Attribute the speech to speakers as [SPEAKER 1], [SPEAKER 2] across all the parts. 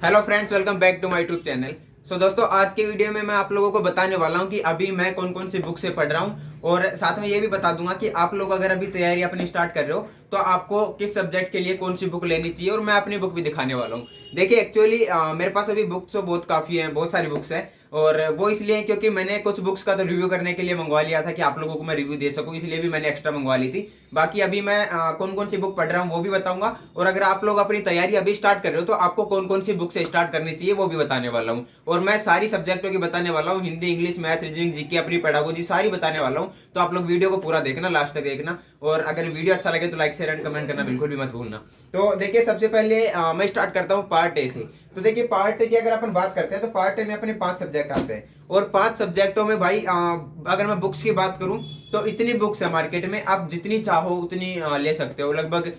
[SPEAKER 1] Hello friends, welcome back to my YouTube channel. So दोस्तों, आज के वीडियो में मैं आप लोगों को बताने वाला हूं कि अभी मैं कौन कौन सी बुक से पढ़ रहा हूं और साथ में ये भी बता दूंगा कि आप लोग अगर अभी तैयारी अपनी स्टार्ट कर रहे हो तो आपको किस सब्जेक्ट के लिए कौन सी बुक लेनी चाहिए और मैं अपनी बुक भी दिखाने वाला हूँ। देखिए एक्चुअली मेरे पास अभी बुक्स तो बहुत काफ़ी हैं, बहुत सारी बुक्स हैं और वो इसलिए क्योंकि मैंने कुछ बुक्स का तो रिव्यू करने के लिए मंगवा लिया था कि आप लोगों को मैं रिव्यू दे सकूं, इसलिए भी मैंने एक्स्ट्रा मंगवा ली थी। बाकी अभी मैं कौन कौन सी बुक पढ़ रहा हूँ वो भी बताऊंगा और अगर आप लोग अपनी तैयारी अभी स्टार्ट कर रहे हो तो आपको कौन कौन सी बुक से स्टार्ट करनी चाहिए वो भी बताने वाला हूँ। और मैं सारी सब्जेक्टों की बताने वाला हूँ, Hindi, English, math, reasoning, GK, अपनी पेडागोजी सारी बताने वाला हूँ। तो आप लोग वीडियो को पूरा देखना, लास्ट तक देखना और अगर वीडियो अच्छा लगे तो लाइक शेयर एंड कमेंट करना बिल्कुल भी मत भूलना। तो देखिए सबसे पहले मैं स्टार्ट करता हूँ पार्ट ए से। तो देखिए पार्ट ए की अगर अपन बात करते हैं तो पार्ट ए में अपने 5 सब्जेक्ट आते हैं और 5 सब्जेक्टों में भाई अगर मैं बुक्स की बात करूं तो इतनी बुक्स है मार्केट में, आप जितनी चाहो उतनी ले सकते हो। लगभग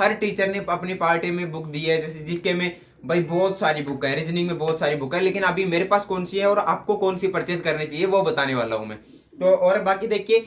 [SPEAKER 1] हर टीचर ने अपनी पार्ट ए में बुक दी है। जैसे जीके में भाई बहुत सारी बुक है, रीजनिंग में बहुत सारी बुक है, लेकिन अभी मेरे पास कौन सी है और आपको कौन सी परचेज करनी चाहिए वो बताने वाला हूं मैं। तो और बाकी देखिए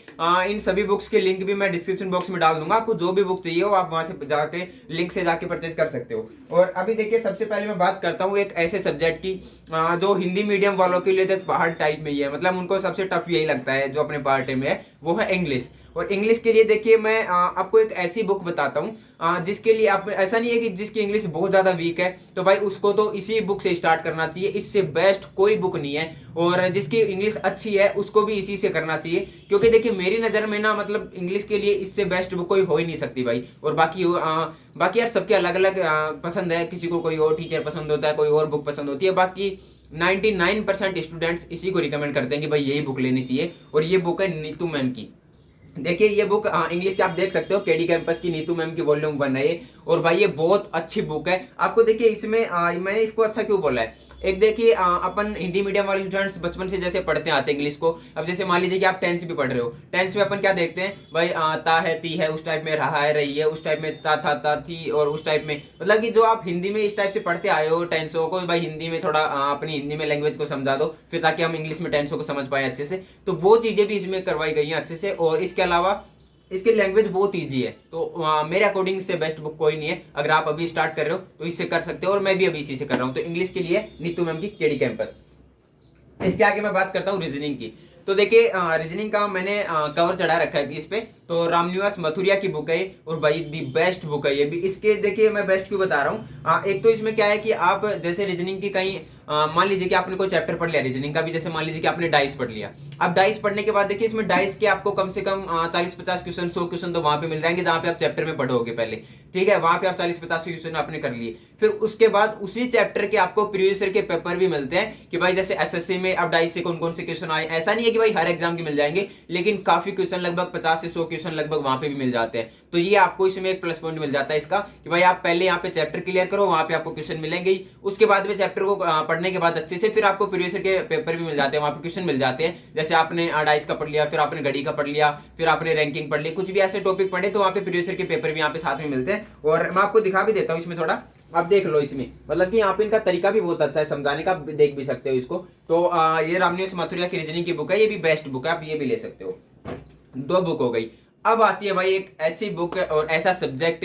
[SPEAKER 1] इन सभी बुक्स के लिंक भी मैं डिस्क्रिप्शन बॉक्स में डाल दूंगा। आपको जो भी बुक चाहिए हो आप वहां से जाके लिंक से जाके परचेज कर सकते हो। और अभी देखिए सबसे पहले मैं बात करता हूँ एक ऐसे सब्जेक्ट की जो हिंदी मीडियम वालों के लिए तो पहाड़ टाइप में ही है, मतलब उनको सबसे टफ यही लगता है जो अपने पार्ट में है, वो है इंग्लिश। और इंग्लिश के लिए देखिए मैं आपको एक ऐसी बुक बताता हूँ जिसके लिए आप, ऐसा नहीं है कि जिसकी इंग्लिश बहुत ज्यादा वीक है तो भाई उसको तो इसी बुक से स्टार्ट करना चाहिए, इससे बेस्ट कोई बुक नहीं है। और जिसकी इंग्लिश अच्छी है उसको भी इसी से करना चाहिए, क्योंकि देखिए मेरी नजर में ना मतलब इंग्लिश के लिए इससे बेस्ट बुक कोई हो ही नहीं सकती भाई। और बाकी यार सबके अलग अलग पसंद है, किसी को कोई और टीचर पसंद होता है, कोई और बुक पसंद होती है। बाकी 99% स्टूडेंट्स इसी को रिकमेंड करते हैं कि भाई यही बुक लेनी चाहिए और ये बुक है नीतू मैम की। देखिए ये बुक इंग्लिश की आप देख सकते हो, केडी कैंपस की नीतू मैम की वॉल्यूम 1 है ये। और भाई ये बहुत अच्छी बुक है। आपको देखिए इसमें मैंने इसको अच्छा क्यों बोला है, एक देखिए अपन हिंदी मीडियम वाले स्टूडेंट्स बचपन से जैसे पढ़ते आते हैं इंग्लिश को। अब जैसे मान लीजिए कि आप टेंस भी पढ़ रहे हो, टेंस में अपन क्या देखते हैं भाई, ता है, ती है, उस टाइप में, रहा है, रही है, उस टाइप में, ता था, ता थी, और उस टाइप में, मतलब कि जो आप हिंदी में इस टाइप से पढ़ते आए हो टेंसों को, भाई हिंदी में थोड़ा अपनी हिंदी में लैंग्वेज को समझा दो फिर, ताकि हम इंग्लिश में टेंसों को समझ पाए अच्छे से। तो वो चीजें भी इसमें करवाई गई हैं अच्छे से। और इसके अलावा इसकी लैंग्वेज बहुत इजी है। तो मेरे अकॉर्डिंग इससे बेस्ट बुक कोई नहीं है। अगर आप अभी स्टार्ट कर रहे हो तो इससे कर सकते हो और मैं भी अभी इसी से कर रहा हूँ। तो इंग्लिश के लिए नीतू मैम की केडी कैंपस। इसके आगे मैं बात करता हूँ रीजनिंग की। तो देखिए रीजनिंग का मैंने कवर चढ़ा रखा है इस पे। तो रामनिवास मथुरिया की बुक है और भाई दी बेस्ट बुक है ये भी। इसके देखिए मैं बेस्ट क्यों बता रहा हूँ, एक तो इसमें क्या है कि आप जैसे रीजनिंग की कहीं मान लीजिए कि आपने कोई चैप्टर पढ़ लिया रीजनिंग का भी, जैसे मान लीजिए कि आपने डाइस पढ़ लिया। अब डाइस पढ़ने के बाद देखिए इसमें डाइस के आपको कम से कम 40-50 क्वेश्चन, 100 क्वेश्चन तो वहां पे मिल जाएंगे जहां पे आप चैप्टर में पढ़ोगे पहले। ठीक है, वहां पे आप 40-50 क्वेश्चन आपने कर लिए। फिर उसके बाद उसी चैप्टर के आपको प्रीवियस ईयर के पेपर भी मिलते हैं कि भाई जैसे एसएससी में अब डाइस से कौन कौन से क्वेश्चन आए। ऐसा नहीं है कि भाई हर एग्जाम के मिल जाएंगे, लेकिन काफी क्वेश्चन, लगभग 50 से 100 क्वेश्चन लगभग वहां पे भी मिल जाते हैं। तो ये आपको इसमें एक प्लस पॉइंट मिल जाता है इसका कि भाई आप पहले यहाँ पे चैप्टर क्लियर करो, वहां पे आपको क्वेश्चन मिलेंगे ही। उसके बाद में चैप्टर को पढ़ने के बाद अच्छे से फिर आपको प्रीवियस ईयर के पेपर भी मिल जाते हैं, वहां पे क्वेश्चन मिल जाते हैं। जैसे आपने डाइस का पढ़ लिया, फिर आपने घड़ी का पढ़ लिया, फिर आपने रैंकिंग पढ़ ली, कुछ भी ऐसे टॉपिक पढ़े तो वहां पे प्रीवियस ईयर के पेपर भी यहाँ पे साथ में मिलते हैं। और मैं आपको दिखा भी देता हूँ इसमें थोड़ा, आप देख लो इसमें, मतलब कि यहाँ पे इनका तरीका भी बहुत अच्छा है समझाने का, देख भी सकते हो इसको। तो ये रामनिवास मथुरिया की रीजनिंग की बुक है, ये भी बेस्ट बुक है, आप ये भी ले सकते हो। 2 बुक हो गई। अब आती है भाई एक ऐसी बुक और ऐसा सब्जेक्ट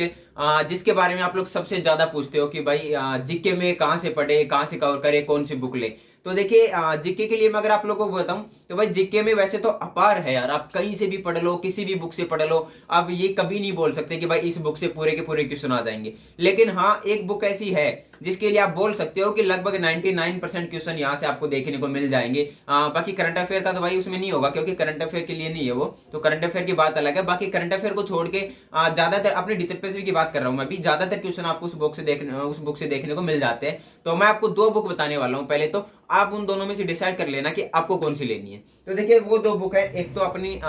[SPEAKER 1] जिसके बारे में आप लोग सबसे ज्यादा पूछते हो कि भाई जीके में कहाँ से पढ़े, कहाँ से कवर करे, कौन सी बुक ले। तो देखिए जीके के लिए मैं अगर आप लोगों को बताऊं तो भाई जीके में वैसे तो अपार है यार, आप कहीं से भी पढ़ लो, किसी भी बुक से पढ़ लो। आप ये कभी नहीं बोल सकते कि भाई इस बुक से पूरे के पूरे क्वेश्चन आ जाएंगे। लेकिन हाँ, एक बुक ऐसी है जिसके लिए आप बोल सकते हो कि लगभग 99% क्वेश्चन यहाँ से आपको देखने को मिल जाएंगे। बाकी करंट अफेयर का तो भाई उसमें नहीं होगा, क्योंकि करंट अफेयर के लिए नहीं है वो, तो करंट अफेयर की बात अलग है। बाकी करंट अफेयर को छोड़ के ज्यादातर अपने डिटेल की बात कर रहा हूँ मैं भी, ज्यादातर क्वेश्चन आपको उस बुक से देखने को मिल जाते हैं। तो मैं आपको 2 बुक बताने वाला हूँ पहले, तो आप उन दोनों में से डिसाइड कर लेना कि आपको कौन सी लेनी है। तो देखिए वो 2 बुक है, एक तो अपनी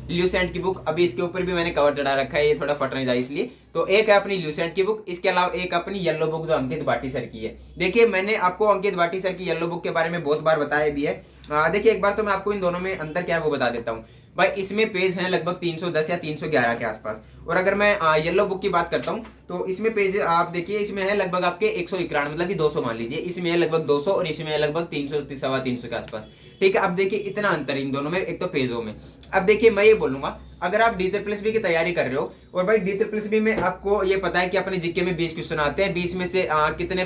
[SPEAKER 1] ल्यूसेंट की बुक, अभी इसके ऊपर भी मैंने कवर चढ़ा रखा है, ये थोड़ा फट नहीं जाए इसलिए। तो एक है अपनी ल्यूसेंट की बुक, इसके अलावा एक अपनी येलो बुक जो अंकित भाटी सर की है। देखिए मैंने आपको अंकित भाटी सर की येलो बुक के बारे में बहुत बार बताया भी है। देखिए एक बार तो मैं आपको इन दोनों में अंतर क्या है वो बता देता हूँ। भाई इसमें पेज हैं लगभग 310 या 311 के आसपास। और अगर मैं येलो बुक की बात करता हूँ तो इसमें पेज आप देखिए, इसमें है लगभग आपके 191, मतलब कि 200 मान लीजिए, इसमें है लगभग 200 और इसमें है लगभग 300 सवा 300 के आसपास। ठीक है, अब देखिए इतना अंतर इन दोनों में, एक तो पेजों में। अब देखिए मैं ये बोलूंगा, अगर आप D+B की तैयारी कर रहे हो और भाई D+B में आपको ये पता है कि अपने जीके में 20 क्वेश्चन आते हैं, 20 में से कितने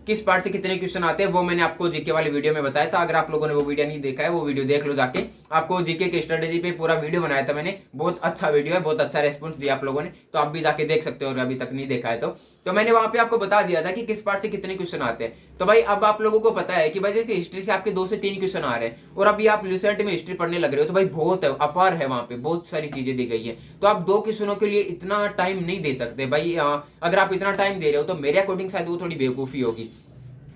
[SPEAKER 1] किस पार्ट से कितने क्वेश्चन आते हैं वो मैंने आपको जीके वाली वीडियो में बताया था। अगर आप लोगों ने वो वीडियो नहीं देखा है वो वीडियो देख लो जाके। आपको जीके की स्ट्रेटेजी पे पूरा वीडियो बनाया था मैंने, बहुत अच्छा वीडियो है, बहुत अच्छा रेस्पॉन्स दिया आप लोगों ने, तो आप भी जाके देख सकते हो अगर अभी तक नहीं देखा है तो मैंने वहां पे आपको बता दिया था कि किस पार्ट से कितने क्वेश्चन आते हैं। तो भाई अब आप लोगों को पता है कि भाई जैसे हिस्ट्री से आपके 2 से 3 क्वेश्चन आ रहे हैं और अभी आप ल्यूसेंट में हिस्ट्री पढ़ने लग रहे हो, तो भाई बहुत है, अपार है, वहां पे बहुत सारी चीजें दी गई है। तो आप 2 क्वेश्चनों के लिए इतना टाइम नहीं दे सकते भाई। अगर आप इतना टाइम दे रहे हो तो मेरे अकॉर्डिंग शायद वो थोड़ी बेवकूफी होगी।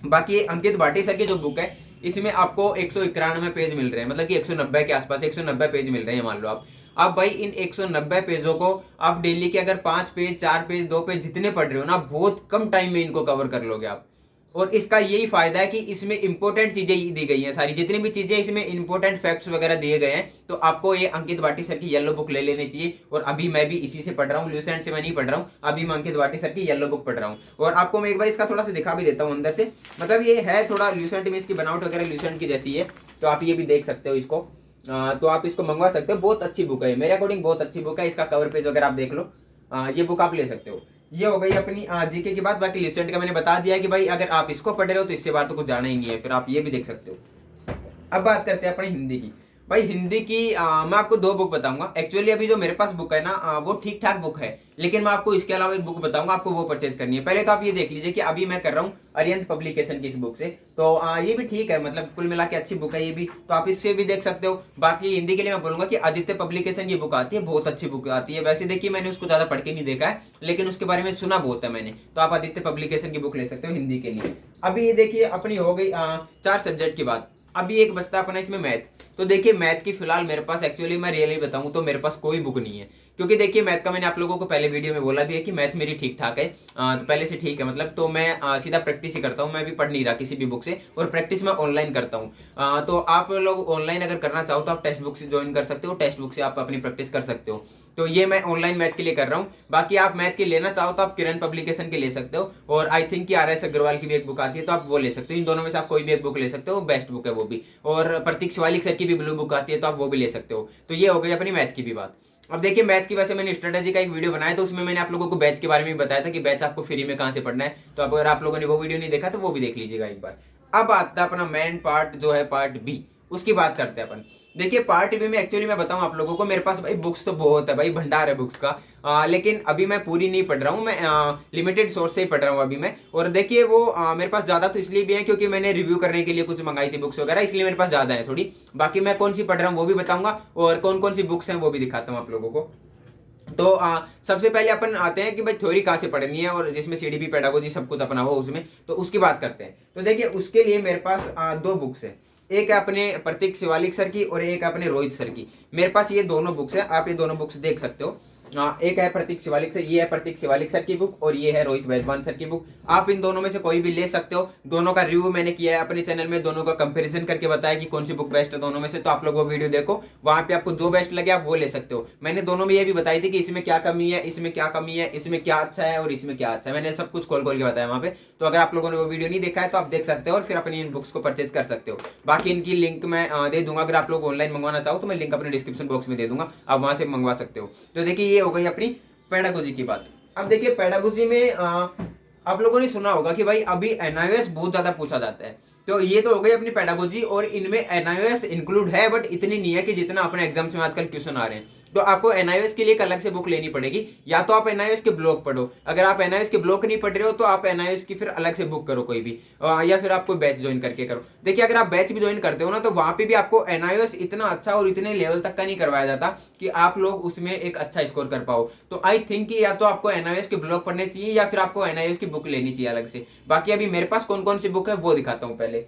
[SPEAKER 1] बाकी अंकित भाटी सर की जो बुक है इसमें आपको 191 पेज मिल रहे हैं, मतलब कि 190 के आसपास 190 पेज मिल रहे हैं मान लो आप भाई इन 190 पेजों को आप डेली के अगर 5 पेज 4 पेज 2 पेज जितने पढ़ रहे हो ना, बहुत कम टाइम में इनको कवर कर लोगे आप। और इसका यही फायदा है कि इसमें इंपॉर्टेंट चीजें दी गई हैं, सारी जितनी भी चीजें इसमें इंपॉर्टेंट फैक्ट्स वगैरह दिए गए हैं। तो आपको ये अंकित भाटी सर की येलो बुक ले लेनी चाहिए। और अभी मैं भी इसी से पढ़ रहा हूँ, ल्यूसेंट से मैं नहीं पढ़ रहा हूँ, अभी मैं अंकित भाटी सर की येलो बुक पढ़ रहा हूँ। और आपको मैं एक बार इसका थोड़ा सा दिखा भी देता हूँ अंदर से, मतलब ये है थोड़ा ल्यूसेंट में, इसकी बनावट वगैरह ल्यूसेंट की जैसी है। तो आप ये भी देख सकते हो इसको, तो आप इसको मंगवा सकते हो, बहुत अच्छी बुक है मेरे अकॉर्डिंग, बहुत अच्छी बुक है। इसका कवर पेज वगैरह आप देख लो, ये बुक आप ले सकते हो। ये हो गई अपनी जीके की बात। बाकी ल्यूसेंट का मैंने बता दिया कि भाई अगर आप इसको पढ़ रहे हो तो इससे बाहर तो कुछ जाना ही नहीं है, फिर आप ये भी देख सकते हो। अब बात करते हैं अपनी हिंदी की। भाई हिंदी की मैं आपको 2 बुक बताऊंगा। एक्चुअली अभी जो मेरे पास बुक है ना वो ठीक ठाक बुक है, लेकिन मैं आपको इसके अलावा एक बुक बताऊंगा, आपको वो परचेज करनी है। पहले तो आप ये देख लीजिए कि अभी मैं कर रहा हूँ अरिहंत पब्लिकेशन की इस बुक से, तो ये भी ठीक है, मतलब कुल मिला के अच्छी बुक है ये भी, तो आप इससे भी देख सकते हो। बाकी हिंदी के लिए मैं बोलूंगा कि आदित्य पब्लिकेशन की बुक आती है, बहुत अच्छी बुक आती है। वैसे देखिए मैंने उसको ज्यादा पढ़ के नहीं देखा है, लेकिन उसके बारे में सुना बहुत है मैंने, तो आप आदित्य पब्लिकेशन की बुक ले सकते हो हिंदी के लिए। अभी ये देखिए अपनी हो गई 4 सब्जेक्ट की बात। अभी एक बचता अपना इसमें मैथ। तो देखिए मैथ की फिलहाल मेरे पास, एक्चुअली मैं रियली बताऊं तो मेरे पास कोई बुक नहीं है, क्योंकि देखिए मैथ का मैंने आप लोगों को पहले वीडियो में बोला भी है कि मैथ मेरी ठीक ठाक है, तो पहले से ठीक है मतलब। तो मैं सीधा प्रैक्टिस ही करता हूँ, मैं भी पढ़ नहीं रहा किसी भी बुक से, और प्रैक्टिस मैं ऑनलाइन करता हूँ। तो आप लोग ऑनलाइन अगर करना चाहो तो आप टेक्स्ट बुक से ज्वाइन कर सकते हो, टेक्स्ट बुक से आप अपनी प्रैक्टिस कर सकते हो। तो ये मैं ऑनलाइन मैथ के लिए कर रहा हूँ। बाकी आप मैथ के लेना चाहो तो आप किरण पब्लिकेशन के ले सकते हो, और आई थिंक कि RS अग्रवाल की भी एक बुक आती है, तो आप वो ले सकते हो। इन दोनों में से आप कोई भी एक बुक ले सकते हो, बेस्ट बुक है वो भी। और प्रतीक शिवालिक सर की भी ब्लू बुक आती है, तो आप वो भी ले सकते हो। तो ये हो गई अपनी मैथ की भी बात। अब देखिए मैथ की वैसे मैंने स्ट्रेटेजी का एक वीडियो बनाया, तो उसमें मैंने आप लोगों को बैच के बारे में बताया था कि बैच आपको फ्री में कहां से पढ़ना है। तो अब अगर आप लोगों ने वो वीडियो नहीं देखा तो वो भी देख लीजिएगा एक बार। अब आता है अपना मेन पार्ट जो है पार्ट बी, उसकी बात करते हैं अपन। देखिए पार्ट बी में एक्चुअली मैं बताऊं आप लोगों को, मेरे पास भाई बुक्स तो बहुत है भाई, भंडार है बुक्स का। लेकिन अभी मैं पूरी नहीं पढ़ रहा हूँ, मैं लिमिटेड सोर्स से ही पढ़ रहा हूँ अभी मैं। और देखिए वो मेरे पास ज्यादा तो इसलिए भी है क्योंकि मैंने रिव्यू करने के लिए कुछ मंगाई थी बुक्स वगैरह, इसलिए मेरे पास ज्यादा है थोड़ी। बाकी मैं कौन सी पढ़ रहा हूँ वो भी बताऊंगा, और कौन कौन सी बुक्स हैं वो भी दिखाता हूँ आप लोगों को। तो सबसे पहले अपन आते हैं कि भाई थ्योरी कहाँ से पढ़नी है, और जिसमें CDP पेडागोजी सब कुछ अपना हो उसमें, तो उसकी बात करते हैं। तो देखिए उसके लिए मेरे पास 2 बुक्स है, एक है अपने प्रतीक शिवालिक सर की और एक है अपने रोहित सर की। मेरे पास ये दोनों बुक्स है, आप ये दोनों बुक्स देख सकते हो। एक है प्रतीक शिवालिक सर, ये है प्रतीक शिवालिक सर की बुक, और ये है रोहित वैद्वान सर की बुक। आप इन दोनों में से कोई भी ले सकते हो। दोनों का रिव्यू मैंने किया है अपने चैनल में, दोनों का कंपैरिजन करके बताया कि कौन सी बुक बेस्ट है दोनों में से। तो आप लोग वो वीडियो देखो, वहां पे आपको जो बेस्ट लगे आप वो ले सकते हो। मैंने दोनों में ये भी बताई थी कि इसमें क्या कमी है, इसमें क्या कमी है, इसमें क्या अच्छा है और इसमें क्या अच्छा है, मैंने सब कुछ खोल खोल के बताया वहां पे। तो अगर आप लोगों ने वो वीडियो नहीं देखा है तो आप देख सकते हो, और फिर अपनी इन बुक्स को परचेज कर सकते हो। बाकी इनकी लिंक मैं दे दूंगा, अगर आप लोग ऑनलाइन मंगवाना चाहो तो मैं लिंक अपने डिस्क्रिप्शन बॉक्स में दे दूंगा, आप वहां से मंगवा सकते हो। तो देखिए ये हो गई अपनी पेडागोजी की बात। अब देखिए पेडागोजी में आप लोगों ने सुना होगा कि भाई अभी NIOS बहुत ज्यादा पूछा जाता है। तो ये तो हो गई अपनी पेडागोजी, और इनमें NIOS इंक्लूड है बट इतनी नहीं है कि जितना अपने एग्जाम्स में आजकल क्वेश्चन आ रहे हैं। तो आपको NIOS के लिए एक अलग से बुक लेनी पड़ेगी, या तो आप NIOS के ब्लॉक पढ़ो। अगर आप NIOS के ब्लॉक नहीं पढ़ रहे हो तो आप NIOS की फिर अलग से बुक करो कोई भी, या फिर आप कोई बैच ज्वाइन करके करो। देखिए अगर आप बैच भी ज्वाइन करते हो ना, तो वहां पे भी आपको NIOS इतना अच्छा और इतने लेवल तक का नहीं करवाया जाता कि आप लोग उसमें एक अच्छा स्कोर कर पाओ। तो आई थिंक कि या तो आपको NIOS के ब्लॉक पढ़ने चाहिए, या फिर आपको NIOS की बुक लेनी चाहिए अलग से। बाकी अभी मेरे पास कौन कौन सी बुक है वो दिखाता हूँ पहले।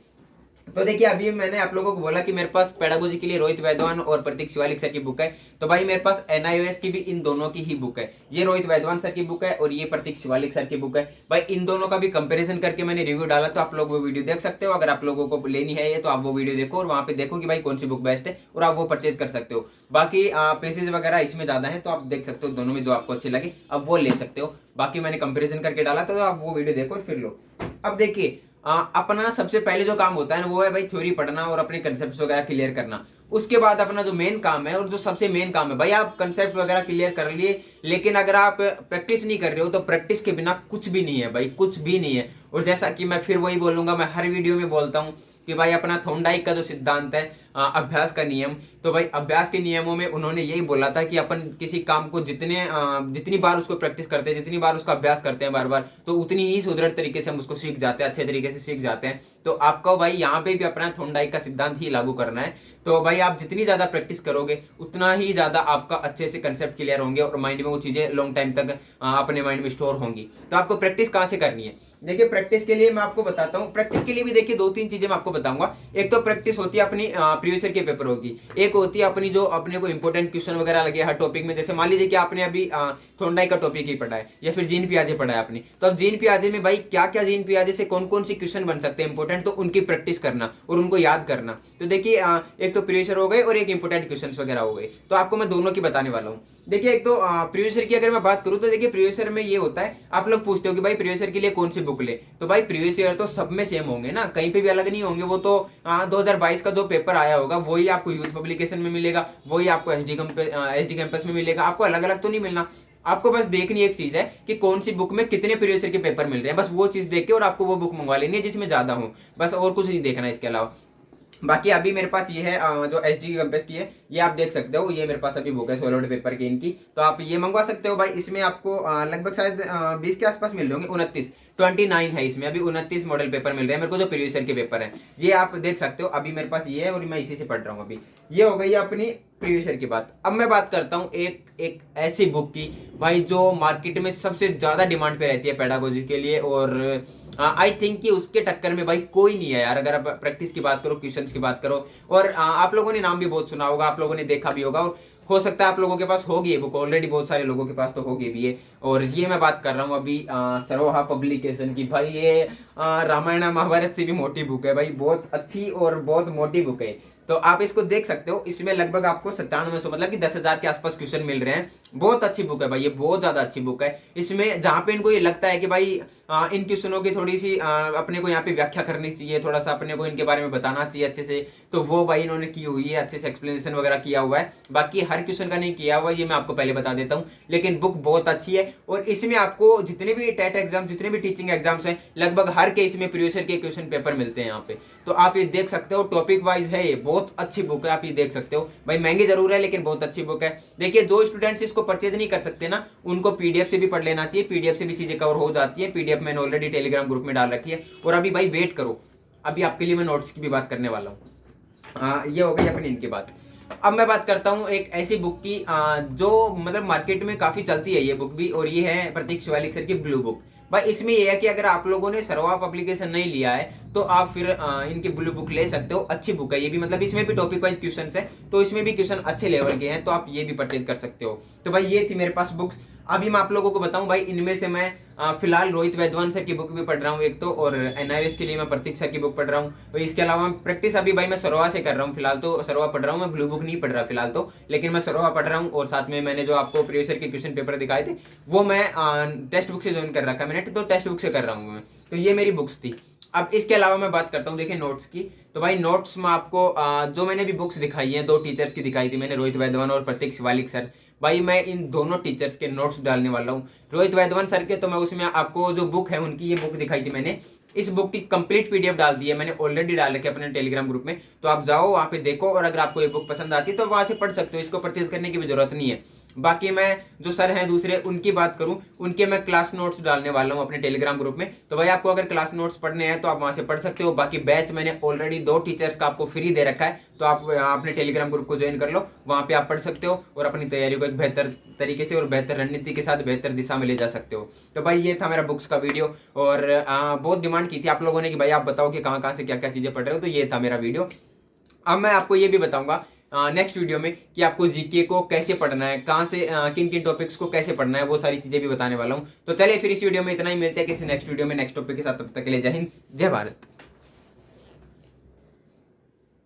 [SPEAKER 1] तो देखिए अभी मैंने आप लोगों को बोला कि मेरे पास पेडागोजी के लिए रोहित वैद्वान और प्रतीक शिवालिक सर की बुक है। तो भाई मेरे पास NIOS की भी इन दोनों की ही बुक है। ये रोहित वैद्वान सर की बुक है और ये प्रतीक शिवालिक सर की बुक है। भाई इन दोनों का भी कंपैरिजन करके मैंने रिव्यू डाला, तो आप लोग वो वीडियो देख सकते हो। अगर आप लोगों को लेनी है ये तो आप वो वीडियो देखो, और वहां पे देखो कि भाई कौन सी बुक बेस्ट है, और आप वो परचेज कर सकते हो। बाकी पेजेस वगैरह इसमें ज्यादा है, तो आप देख सकते हो दोनों में जो आपको अच्छे लगे अब वो ले सकते हो। बाकी मैंने कंपेरिजन करके डाला था, तो आप वो वीडियो देखो और फिर लो। अब देखिए अपना सबसे पहले जो काम होता है ना वो है भाई थ्योरी पढ़ना और अपने कंसेप्ट वगैरह क्लियर करना। उसके बाद अपना जो मेन काम है, और जो सबसे मेन काम है भाई, आप कंसेप्ट वगैरह क्लियर कर लिए, लेकिन अगर आप प्रैक्टिस नहीं कर रहे हो तो प्रैक्टिस के बिना कुछ भी नहीं है भाई, कुछ भी नहीं है। और जैसा कि मैं फिर वही बोलूंगा, मैं हर वीडियो में बोलता हूँ कि भाई अपना थोंडाइक का जो सिद्धांत है, अभ्यास का नियम, तो भाई अभ्यास के नियमों में उन्होंने यही बोला था कि अपन किसी काम को जितनी बार उसको प्रैक्टिस करते हैं, जितनी बार उसका अभ्यास करते हैं बार बार, तो उतनी ही सुदृढ़ तरीके से हम उसको सीख जाते हैं, अच्छे तरीके से सीख जाते हैं। तो आपको भाई यहाँ पे भी अपना थोंडाइक का सिद्धांत ही लागू करना है। तो भाई आप जितनी ज्यादा प्रैक्टिस करोगे उतना ही ज्यादा आपका अच्छे से कंसेप्ट क्लियर होंगे और माइंड में वो चीजें लॉन्ग टाइम तक अपने माइंड में स्टोर होंगी। तो आपको प्रैक्टिस कहाँ से करनी है? देखिए प्रैक्टिस के लिए मैं आपको बताता हूँ, प्रैक्टिस के लिए भी देखिए 2-3 चीजें मैं आपको बताऊंगा। एक तो प्रैक्टिस होती है अपनी प्रीवियस ईयर के पेपर होगी, एक होती है अपनी जो अपने को इंपॉर्टेंट क्वेश्चन वगैरह लगे हर टॉपिक में। जैसे मान लीजिए कि आपने अभी थोंडाइक का टॉपिक ही पढ़ा है या फिर जीन पियाजे पढ़ा है आपने, तो अब जीन पियाजे में भाई क्या क्या जीन पियाजे से कौन कौन सी क्वेश्चन बन सकते हैं इंपॉर्टेंट, तो उनकी प्रैक्टिस करना और उनको याद करना। तो देखिए एक तो प्रीवियस ईयर हो गए और एक इंपॉर्टेंट क्वेश्चन वगैरह हो गए, तो आपको मैं दोनों की बताने वाला हूँ। देखिए एक तो प्रीवियस ईयर की अगर मैं बात करूं तो देखिए प्रीवियस ईयर में ये होता है, आप लोग पूछते हो कि भाई प्रीवियस ईयर के लिए कौन सी बुक ले, तो भाई प्रीवियस ईयर तो सब में सेम होंगे ना, कहीं पे भी अलग नहीं होंगे। वो तो 2022 का जो पेपर आया होगा वही आपको यूथ पब्लिकेशन में मिलेगा, वही आपको एसडी कैंपस में मिलेगा, आपको अलग अलग तो नहीं मिलना। आपको बस देखनी एक चीज है कि कौन सी बुक में कितने प्रीवियस ईयर के पेपर मिल रहे हैं, बस वो चीज देख के और आपको वो बुक मंगवा लेनी है जिसमें ज्यादा हो, बस और कुछ नहीं देखना इसके अलावा। बाकी अभी मेरे पास ये है जो एसडी कैंपस की है, ये आप देख सकते हो, ये मेरे पास अभी बुक है सॉलिड पेपर की इनकी, तो आप ये मंगवा सकते हो भाई। इसमें आपको लगभग शायद 20 के आसपास मिल रहे होंगे, 29 है इसमें, अभी 29 मॉडल पेपर मिल रहे हैं मेरे को जो प्रीवियस ईयर के पेपर है, ये आप देख सकते हो। अभी मेरे पास ये है और मैं इसी से पढ़ रहा हूँ अभी। ये हो गई अपनी प्रीवियस ईयर की बात। अब मैं बात करता हूँ एक ऐसी बुक की भाई जो मार्केट में सबसे ज्यादा डिमांड पे रहती है पेडागोजी के लिए, और आई थिंक कि उसके टक्कर में भाई कोई नहीं है यार, अगर आप प्रैक्टिस की बात करो, क्वेश्चंस की बात करो। और आप लोगों ने नाम भी बहुत सुना होगा, आप लोगों ने देखा भी होगा, और हो सकता है आप लोगों के पास होगी ये बुक ऑलरेडी, बहुत सारे लोगों के पास तो होगी भी ये। और ये मैं बात कर रहा हूँ अभी सरोहा पब्लिकेशन की। भाई ये रामायण महाभारत से भी मोटी बुक है भाई, बहुत अच्छी और बहुत मोटी बुक है। तो आप इसको देख सकते हो, इसमें लगभग आपको 9700 मतलब कि 10,000 के आसपास क्वेश्चन मिल रहे हैं। बहुत अच्छी बुक है भाई, ये बहुत ज्यादा अच्छी बुक है। इसमें जहां पे इनको ये लगता है कि भाई इन क्वेश्चनों की थोड़ी सी अपने को यहाँ पे व्याख्या करनी चाहिए, थोड़ा सा अपने को इनके बारे में बताना चाहिए अच्छे से, तो वो भाई इन्होंने की हुई है, अच्छे से एक्सप्लेनेशन वगैरह किया हुआ है। बाकी हर क्वेश्चन का नहीं किया हुआ, ये मैं आपको पहले बता देता हूँ, लेकिन बुक बहुत अच्छी है। और इसमें आपको जितने भी टेट एग्जाम, जितने भी टीचिंग एग्जाम्स हैं, लगभग हर के इसमें प्रीवियस ईयर के क्वेश्चन पेपर मिलते हैं यहाँ पे। तो आप ये देख सकते हो, टॉपिक वाइज है ये, बहुत अच्छी बुक है, आप ये देख सकते हो भाई। महंगी जरूर है लेकिन बहुत अच्छी बुक है। देखिए जो स्टूडेंट्स इसको परचेज नहीं कर सकते ना, उनको पीडीएफ से भी पढ़ लेना चाहिए, पीडीएफ से भी चीजें कवर हो जाती है। पीडीएफ मैंने ऑलरेडी टेलीग्राम ग्रुप में डाल रखी है। और अभी भाई वेट करो, अभी आपके लिए मैं नोट्स की भी बात करने वाला हूँ। ये हो गई अपनी इनकी बात। अब मैं बात करता हूँ एक ऐसी बुक की जो मतलब मार्केट में काफी चलती है ये बुक भी, और ये है प्रतीक शिवालिक सर की ब्लू बुक। भाई इसमें यह है कि अगर आप लोगों ने सरवा पब्लिकेशन नहीं लिया है तो आप फिर इनकी ब्लू बुक ले सकते हो, अच्छी बुक है ये भी, मतलब इसमें भी टॉपिक वाइज क्वेश्चंस है, तो इसमें भी क्वेश्चन अच्छे लेवल के हैं, तो आप ये भी परचेज कर सकते हो। तो भाई ये थी मेरे पास बुक्स। अभी मैं आप लोगों को बताऊं भाई, इनमें से मैं फिलहाल रोहित वैद्वान सर की बुक भी पढ़ रहा हूँ एक तो, और एनआईएस के लिए मैं प्रतीक सर की बुक पढ़ रहा हूँ। और इसके अलावा प्रैक्टिस अभी भाई मैं सरवा से कर रहा हूँ फिलहाल, तो सरवा पढ़ रहा हूँ मैं, ब्लू बुक नहीं पढ़ रहा फिलहाल तो, लेकिन मैं सरवा पढ़ रहा हूँ। और साथ में मैंने जो आपको प्रीवियस ईयर के क्वेश्चन पेपर दिखाए थे वो मैं टेक्स्ट बुक से ज्वाइन कर रखा है मैंने, तो टेक्स्ट बुक से कर रहा हूँ मैं। तो ये मेरी बुक्स थी। अब इसके अलावा मैं बात करता हूँ देखिए नोट्स की। तो भाई नोट्स में आपको जो मैंने भी बुक्स दिखाई हैं, 2 टीचर्स की दिखाई थी मैंने, रोहित वैद्वान और प्रतीक शिवालिक सर, भाई मैं इन दोनों टीचर्स के नोट्स डालने वाला हूँ। रोहित वैद्वान सर के तो मैं उसमें आपको जो बुक है उनकी, ये बुक दिखाई थी मैंने, इस बुक की कंप्लीट पीडीएफ डाल दी है मैंने, ऑलरेडी डाल रखी है अपने टेलीग्राम ग्रुप में। तो आप जाओ वहाँ पे देखो, और अगर आपको ये बुक पसंद आती है तो वहाँ से पढ़ सकते हो, इसको परचेज करने की भी जरूरत नहीं है। बाकी मैं जो सर हैं दूसरे उनकी बात करूं, उनके मैं क्लास नोट्स डालने वाला हूं अपने टेलीग्राम ग्रुप में। तो भाई आपको अगर क्लास नोट्स पढ़ने हैं तो आप वहां से पढ़ सकते हो। बाकी बैच मैंने ऑलरेडी 2 टीचर्स का आपको फ्री दे रखा है, तो आप अपने टेलीग्राम ग्रुप को ज्वाइन कर लो, वहां पे आप पढ़ सकते हो और अपनी तैयारी को एक बेहतर तरीके से और बेहतर रणनीति के साथ बेहतर दिशा में ले जा सकते हो। तो भाई ये था मेरा बुक्स का वीडियो, और बहुत डिमांड की थी आप लोगों ने कि भाई आप बताओ कि कहाँ कहाँ से क्या क्या चीजें पढ़ रहे हो, तो ये था मेरा वीडियो। अब मैं आपको ये भी बताऊंगा नेक्स्ट वीडियो में कि आपको जीके को कैसे पढ़ना है, कहाँ से किन किन टॉपिक्स को कैसे पढ़ना है, वो सारी चीजें भी बताने वाला हूँ। तो चलिए फिर इस वीडियो में इतना ही, मिलते हैं किसी नेक्स्ट वीडियो में नेक्स्ट टॉपिक के साथ। तब तक के लिए जय हिंद, जय भारत।